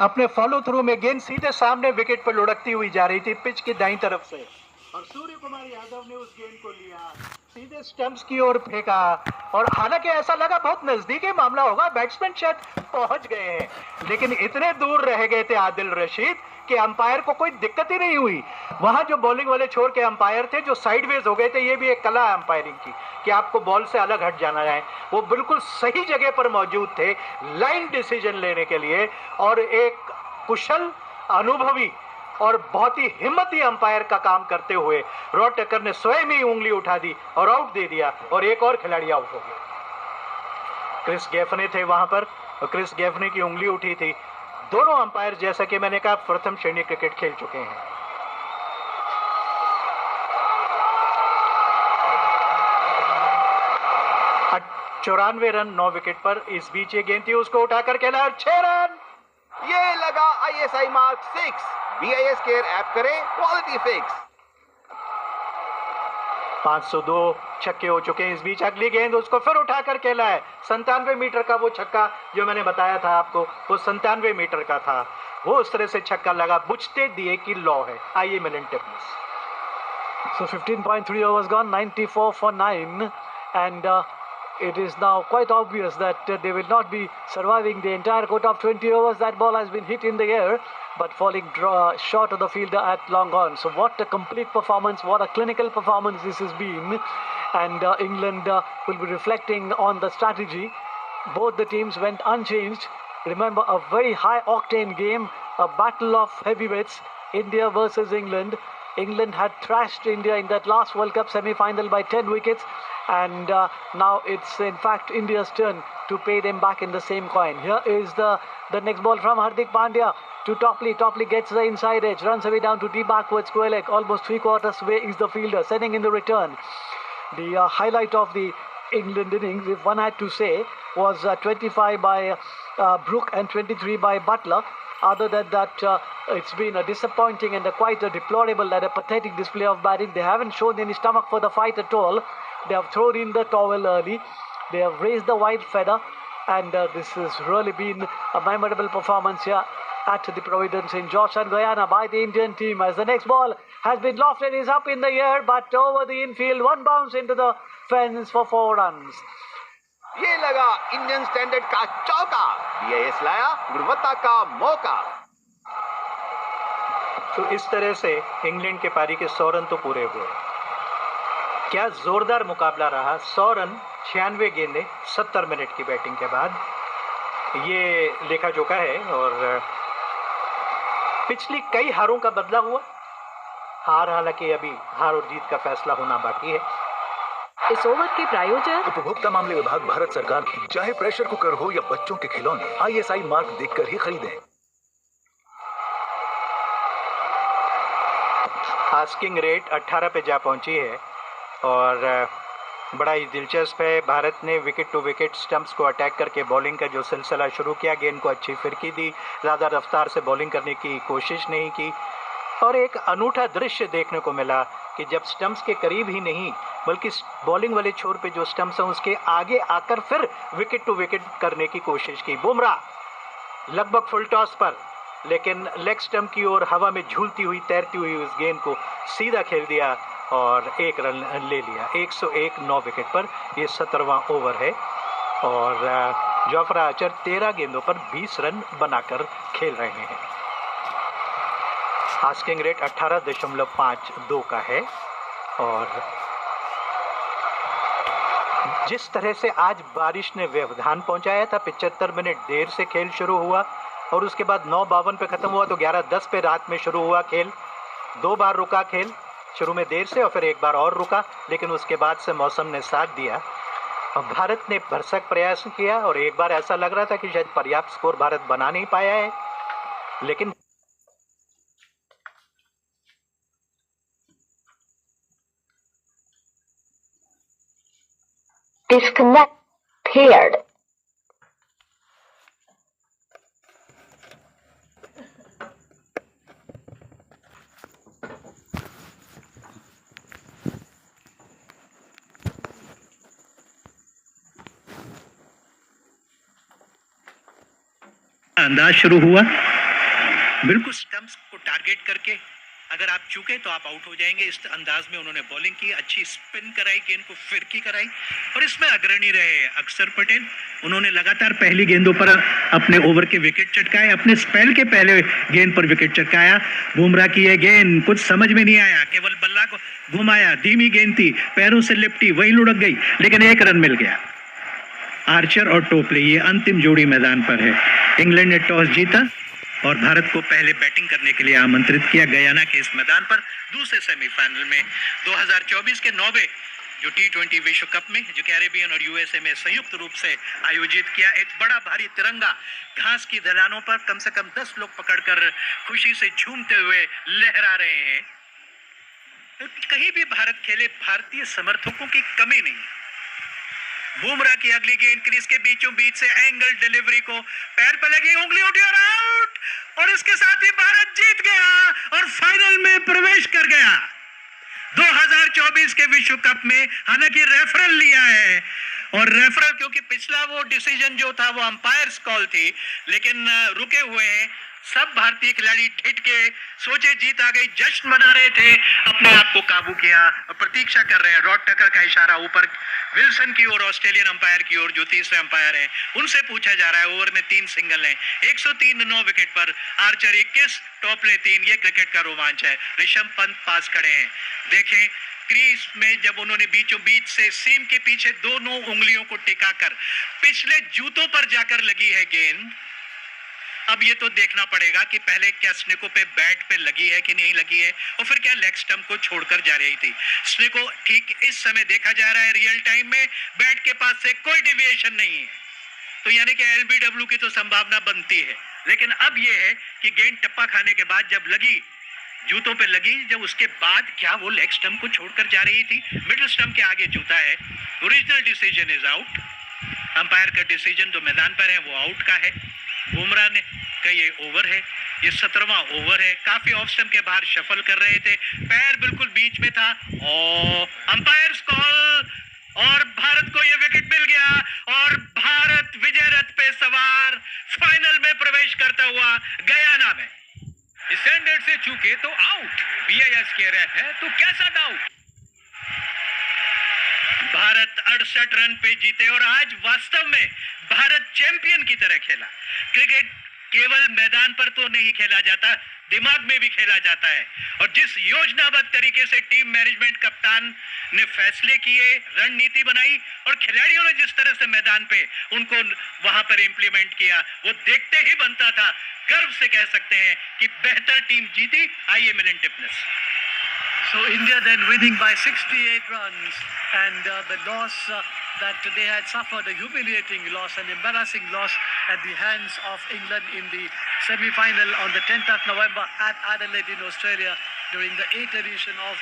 अपने follow through में गेंद सीधे सामने विकेट पर लुढ़कती हुई जा रही थी पिच की दाईं तरफ से, और सूर्य कुमार यादव ने उस गेंद को लिया, सीधे स्टंप्स की ओर फेंका, और हालांकि ऐसा लगा बहुत नजदीकी मामला होगा, बैट्समैन शायद पहुंच गए हैं, लेकिन इतने दूर रह गए थे आदिल रशीद कि अंपायर को कोई दिक्कत ही नहीं हुई। वहां जो बॉलिंग वाले छोर के अंपायर थे जो साइडवेज हो गए थे, ये भी एक कला है अंपायरिंग की कि आपको बॉल से अलग हट जाना है, वो बिल्कुल सही जगह पर मौजूद थे लाइन डिसीजन लेने के लिए, और एक कुशल, अनुभवी और बहुत ही हिम्मती अंपायर का काम करते हुए रॉड टक्कर ने स्वयं ही उंगली उठा दी और आउट दे दिया, और एक और खिलाड़ी आउट हो गया। क्रिस गैफने थे वहां पर, और क्रिस गैफने की उंगली उठी थी। दोनों अंपायर, जैसा कि मैंने कहा, प्रथम श्रेणी क्रिकेट खेल चुके हैं। 94 रन 9 विकेट पर। इस बीच ये गेंद थी, उसको उठाकर खेला और 6 रन। ये लगा ISI mark 6। BIS care app करें, क्वालिटी फिक्स। 502 छक्के हो चुके हैं। इस बीच अगली गेंद, उसको फिर उठाकर खेला है। 97 मीटर का वो छक्का जो मैंने बताया था आपको, वो 97 मीटर का था। वो उस तरह से छक्का लगा, बुझते दिए की लौ है। आइए मिलन tips. So 15.3 overs gone, 94 for 9, and it is now quite obvious that they will not be surviving the entire quota of 20 overs. That ball has been hit in the air, but falling short of the fielder at long on. So what a complete performance, what a clinical performance this has been, and England will be reflecting on the strategy. Both the teams went unchanged. Remember, a very high octane game, a battle of heavyweights, India versus England. England had thrashed India in that last World Cup semi-final by 10 wickets, and now it's in fact India's turn to pay them back in the same coin. Here is the next ball from Hardik Pandya to Topley. Topley gets the inside edge, runs away down to deep backwards. Quayle almost 3/4 way is the fielder, sending in the return. The highlight of the England innings, if one had to say, was 25 by Brook and 23 by Butler. Other than that, it's been a disappointing and quite a deplorable and a pathetic display of batting. They haven't shown any stomach for the fight at all. They have thrown in the towel early. They have raised the white feather, and this has really been a memorable performance here at the Providence in George and Guyana by the Indian team. As the next ball has been lofted, is up in the air, but over the infield, one bounce into the fence for 4 runs. ये लगा Indian standard का चौका। BIS लाया गुणवत्ता का मौका। तो इस तरह से इंग्लैंड के पारी के 100 रन तो पूरे हुए। क्या जोरदार मुकाबला रहा। 100 रन 96 गेंदें 70 मिनट की बैटिंग के बाद, ये लेखा जोखा है। और पिछली कई हारों का बदला हुआ। हार, हालांकि अभी हार और जीत का फैसला होना बाकी है। इस ओवर के प्रायोजक उपभोक्ता मामले विभाग, भारत सरकार। चाहे प्रेशर कुकर हो या बच्चों के खिलौने, ISI मार्क देखकर ही खरीदें। आस्किंग रेट 18 पे जा पहुंची है, और बड़ा ही दिलचस्प है। भारत ने विकेट टू विकेट स्टंप्स को अटैक करके बॉलिंग का जो सिलसिला शुरू किया, गेंद को अच्छी फिरकी दी, ज़्यादा रफ्तार से बॉलिंग करने की कोशिश नहीं की, और एक अनूठा दृश्य देखने को मिला कि जब स्टंप्स के करीब ही नहीं बल्कि बॉलिंग वाले छोर पे जो स्टंप्स हैं उसके आगे आकर फिर विकेट टू विकेट करने की कोशिश की। बुमराह लगभग फुल टॉस पर, लेकिन लेग स्टंप की ओर हवा में झूलती हुई, तैरती हुई उस गेंद को सीधा खेल दिया और 1 रन ले लिया। 101 9 विकेट पर। ये 17वां ओवर है, और जोफ्रा आर्चर 13 गेंदों पर 20 रन बनाकर खेल रहे हैं। आस्किंग रेट 18.52 का है, और जिस तरह से आज बारिश ने व्यवधान पहुंचाया था, 75 मिनट देर से खेल शुरू हुआ और उसके बाद 9:52 पे ख़त्म हुआ, तो 11:10 पे रात में शुरू हुआ खेल। 2 बार रुका खेल, शुरू में देर से और फिर 1 बार और रुका, लेकिन उसके बाद से मौसम ने साथ दिया और भारत ने भरसक प्रयास किया। और एक बार ऐसा लग रहा था कि शायद पर्याप्त स्कोर भारत बना नहीं पाया है, लेकिन disconnect paired. अंदाज शुरू हुआ बिल्कुल स्टंप्स को टारगेट करके अगर आप चूके तो आप आउट हो जाएंगे, इस अंदाज में उन्होंने बॉलिंग की, अच्छी स्पिन कराई, गेंद को फिरकी कराई और इसमें अग्रणी रहे अक्षर पटेल। उन्होंने लगातार पहली गेंदों पर अपने ओवर के विकेट चटकाए, अपने स्पेल के पहले गेंद पर विकेट चटकाया। बुमराह की यह गेंद कुछ समझ में नहीं आया, केवल बल्ला को घुमाया, धीमी गेंद थी, पैरों से लिपटी, वही लुढ़क गई, लेकिन एक रन मिल गया। आर्चर और टोपले ये अंतिम जोड़ी मैदान पर है। इंग्लैंड ने टॉस जीता और भारत को पहले बैटिंग करने के लिए आमंत्रित किया गयाना के इस मैदान पर। दूसरे सेमीफाइनल में 2024 के 9वें जो T20 विश्व कप में जो कैरेबियन और यूएसए में संयुक्त रूप से आयोजित किया, एक बड़ा भारी तिरंगा घास की ढलानों पर कम से कम 10 लोग पकड़कर खुशी से झूमते हुए लहरा रहे हैं। कहीं भी भारत खेले, भारतीय समर्थकों की कमी नहीं। बुमराह की अगली गेंद क्रीज के बीचों बीच से एंगल डिलीवरी को पैर पर लगी, उंगली उठी और आउट, और इसके साथ ही भारत जीत गया और फाइनल में प्रवेश कर गया 2024 के विश्व कप में। हालांकि रेफरल लिया है, और रेफरल क्योंकि पिछला वो डिसीजन जो था वो अंपायर्स कॉल थी, लेकिन रुके हुए हैं। सब भारतीय खिलाड़ी ठिठ के सोचे जीत आ गई, जश्न मना रहे थे, अपने आप को काबू किया और प्रतीक्षा कर रहे हैं। रॉड टकर का इशारा ऊपर विल्सन की ओर, ऑस्ट्रेलियन अंपायर की ओर, जो तीसरे अंपायर हैं, उनसे पूछा जा रहा है। ओवर में 3 सिंगल हैं, 103 9 विकेट पर, आर्चर 21, टोपले 3। ये क्रिकेट का रोमांच है। ऋषभ पंत पास खड़े हैं, देखें क्रीज में जब उन्होंने बीचों बीच से सीम के पीछे दोनों उंगलियों को टिकाकर पिछले जूतों पर जाकर लगी है गेंद। अब ये तो देखना पड़ेगा कि पहले क्या स्नेको पे बैट पे लगी है कि नहीं लगी है, और फिर क्या लेग स्टंप को छोड़कर जा रही थी। स्नेको ठीक इस समय देखा जा रहा है रियल टाइम में, बैट के पास से कोई डिविएशन नहीं है, तो यानी कि एलबीडब्ल्यू की तो संभावना बनती है। लेकिन अब ये है कि गेंद टप्पा खाने के बाद जब लगी, जूतों पे लगी, जब उसके बाद क्या वो लेग स्टंप को छोड़कर जा रही थी। मिडिल स्टंप के आगे जूता है। Original decision is out. Umpire का डिसीजन जो मैदान पर है वो आउट का है। बुमराह ने का ये ओवर है, ये 17वां ओवर है। काफी ऑफ स्टंप के बाहर शफल कर रहे थे, पैर बिल्कुल बीच में था, और अंपायर्स कॉल, और भारत को ये विकेट मिल गया और भारत विजय रथ पे सवार फाइनल में प्रवेश करता हुआ गयाना में। स्टैंडर्ड से चूके तो आउट, बीआईएस कह रहा है तो कैसा डाउट। भारत 68 रन पे जीते और आज वास्तव में भारत चैंपियन की तरह खेला। क्रिकेट केवल मैदान पर तो नहीं खेला जाता, दिमाग में भी खेला जाता है, और जिस योजनाबद्ध तरीके से टीम मैनेजमेंट, कप्तान ने फैसले किए, रणनीति बनाई, और खिलाड़ियों ने जिस तरह से मैदान पे उनको वहां पर इंप्लीमेंट किया, वो देखते ही बनता था। गर्व से कह सकते हैं कि बेहतर टीम जीती। आइए मिलें tips. So India then winning by 68 runs, and the loss that they had suffered, a humiliating loss, an embarrassing loss at the hands of England in the semi-final on the 10th of November at Adelaide in Australia during the 8th edition of